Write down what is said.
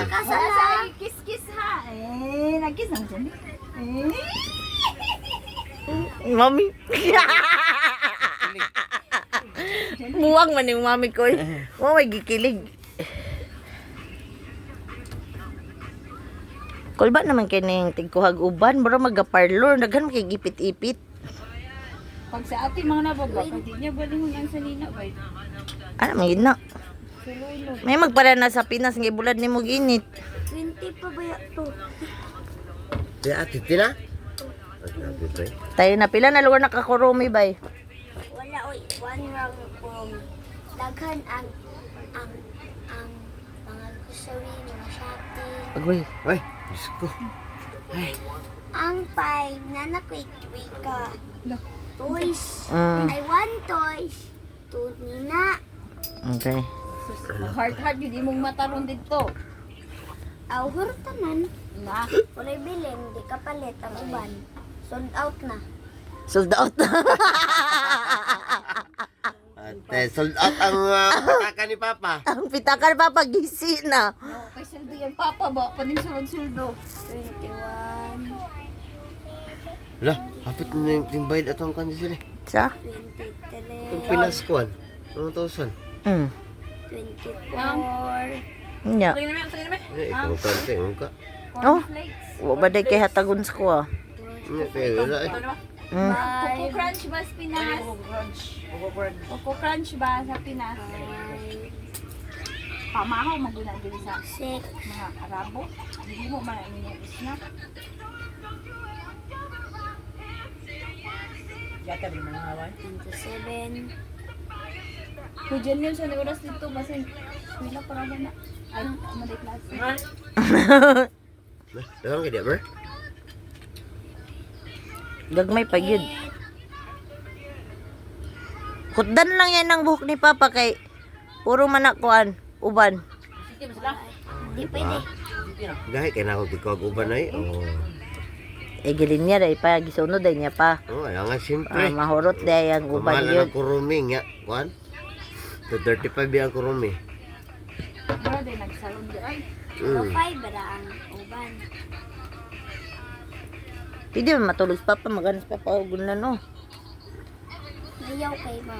Kasala. Kiss-kiss ha. Nag-kiss naman siya. Mami. Muwang man yung mami ko. May gikilig. Kulba naman kining tigkuhag uban, bro magaparlor, daghan kay gipit-ipit. Pag sa ating mga nababa, pwede niya balingon ang salina ba? Ano man yun na? Suloy-lo. May magpara na sa Pinas nga bulad nimo ginit. 20 pa ba to? Ya, ati tina. Tayo na pila na lugar nakakurumi bay. Wala oy, one round from daghan ang mga grocery, mga shopping. Agoy. Ay, Diyos ko. Ang 5 na nakwik-kwik ka. Toys. Mm. I want toys. To Nina. Okay. Hard-hard, hindi mong mataron dito. Awhur tanan. Na. Walay bilin, di ka palit ang uban. Sold out na. Sold out. Ate, sold out ang pataka ni Papa. Ang pitakan pa pagisi na. No, kay sildo yan, Papa ba? Paning sulod-suldo. 21, Wala, hapit na yung timbayad at ang kanji sila. Sa? 23, Ang pinaskuan. 1,000. Mm. 24, Nya. Ikaw kante, ka. Oh. Wa ba day kay hatagon sa ko ah. Wala eh. Mm. Coco Crunch ba sa Pinas? Coco Crunch ba sa Pinas? Pamahaw maguna din sa 6, mga Arabo. Hindi mo man ang snack. Yata rin mga hawan. 27, Kung dyan yun sa oras dito, basta wala para ba na. Ay, maday klase. Dagang kaya di ba? Gagmay pa yun. Kutdan lang yan ang buhok ni Papa kay puro manakuan, uban. di pwede. Gahi kaya na ako tigkawag-uban na eh. Oh. Eh gilin niya day pa gisunod day niya pa. Oh, ayan nga siyempre. Mahurot day ang uban Mahal yun. na kurumi nga. Kuan? To 35 yung kurumi. Mara din nagsalon di ay. 5 bara ang uban. Pwede man matulog si Papa, maganas pa pa ugon na no. Mayaw kay ba